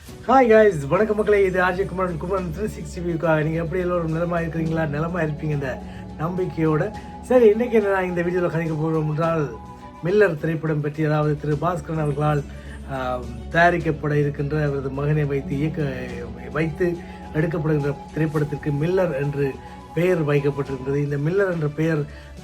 Hi guys, வணக்க மக்களே. இது ஆர்ஜே குமரன் 360 நீங்கள் எப்படி எல்லோரும் நிலமாக இருக்கிறீங்களா? நிலமாக இருப்பீங்க இந்த நம்பிக்கையோட. சரி, இன்றைக்கி நான் இந்த வீடியோவில் கணிக்க போகிறோம் என்றால் மில்லர் திரைப்படம் பற்றி, அதாவது திரு பாஸ்கரன் அவர்களால் தயாரிக்கப்பட இருக்கின்ற அவரது மகனை வைத்து எடுக்கப்படுகின்ற திரைப்படத்திற்கு மில்லர் என்று பெயர் வைக்கப்பட்டிருக்கிறது. இந்த மில்லர் என்ற பெயர்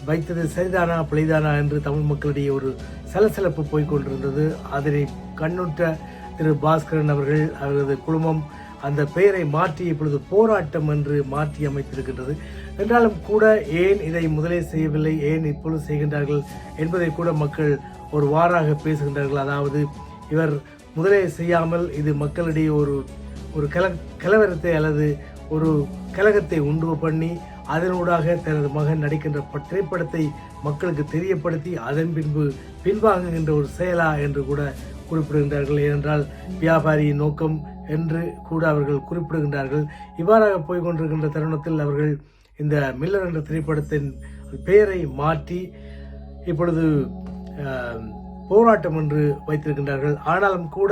வைத்தது சரிதானா பிழைதானா என்று தமிழ் மக்களிடையே ஒரு சலசலப்பு போய்கொண்டிருந்தது. அதனை கண்ணுற்ற திரு பாஸ்கரன் அவர்கள், அவரது குழுமம் அந்த பெயரை மாற்றி இப்பொழுது போராட்டம் என்று மாற்றி அமைத்திருக்கின்றது. என்றாலும் கூட ஏன் இதை முதலே செய்யவில்லை, ஏன் இப்பொழுது செய்கின்றார்கள் என்பதை கூட மக்கள் ஒரு வாராக பேசுகின்றார்கள். அதாவது இவர் முதலே செய்யாமல் இது மக்களிடையே ஒரு கலவரத்தை அல்லது ஒரு கலகத்தை உண்டு பண்ணி அதனூடாக தனது மகன் நடிக்கின்ற திரைப்படத்தை மக்களுக்கு தெரியப்படுத்தி அதன் பின்வாங்குகின்ற ஒரு செயலா என்று கூட குறிப்பிடுகின்றார்கள். ஏனென்றால் வியாபாரியின் நோக்கம் என்று கூட அவர்கள் குறிப்பிடுகின்றார்கள். இவ்வாறாக போய்கொண்டிருக்கின்ற தருணத்தில் அவர்கள் இந்த மில்லர் என்ற திரைப்படத்தின் பெயரை மாற்றி இப்பொழுது போராட்டம் என்று வைத்திருக்கின்றார்கள். ஆனாலும் கூட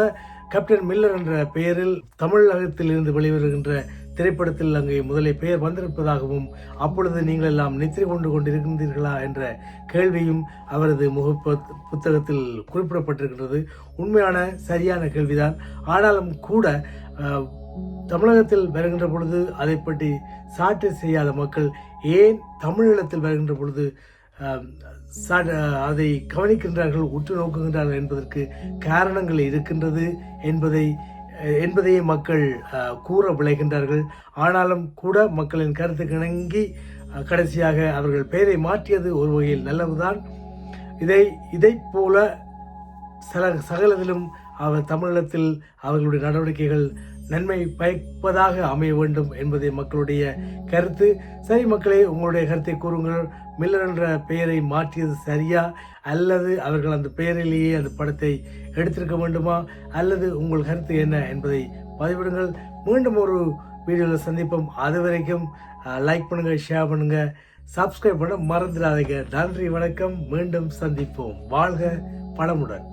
கேப்டன் மில்லர் என்ற பெயரில் தமிழகத்தில் இருந்து வெளிவருகின்ற திரைப்படத்தில் அங்கே முதலே பெயர் வந்திருப்பதாகவும், அப்பொழுது நீங்கள் எல்லாம் நித்திரை கொண்டிருக்கின்றீர்களா என்ற கேள்வியும் அவரது புத்தகத்தில் குறிப்பிடப்பட்டிருக்கின்றது. உண்மையான சரியான கேள்விதான். ஆனாலும் கூட தமிழகத்தில் வருகின்ற பொழுது அதை பற்றி சாட்டு செய்யாத மக்கள் ஏன் தமிழீழத்தில் வருகின்ற பொழுது அதை கவனிக்கின்றார்கள், உற்று நோக்குகின்றார்கள் என்பதற்கு காரணங்கள் இருக்கின்றது என்பதையே மக்கள் கூற விளைகின்றார்கள். ஆனாலும் கூட மக்களின் கருத்துக்கு இணங்கி கடைசியாக அவர்கள் பெயரை மாற்றியது ஒரு வகையில் நல்லதுதான். இதை போல சகலத்திலும் தமிழகத்தில் அவர்களுடைய நடவடிக்கைகள் நன்மை பயப்பதாக அமைய வேண்டும் என்பதை மக்களுடைய கருத்து. சரி மக்களே, உங்களுடைய கருத்தை கூறுங்கள். மில்லர் என்ற பெயரை மாற்றியது சரியா, அல்லது அவர்கள் அந்த பெயரிலேயே அந்த படத்தை எடுத்திருக்க வேண்டுமா, அல்லது உங்கள் கருத்து என்ன என்பதை பதிவிடுங்கள். மீண்டும் ஒரு வீடியோவில் சந்திப்போம். அது வரைக்கும் லைக் பண்ணுங்க, ஷேர் பண்ணுங்க, சப்ஸ்கிரைப் பண்ண மறந்துடாதீங்க. நன்றி, வணக்கம். மீண்டும் சந்திப்போம். வாழ்க பலமுடன்.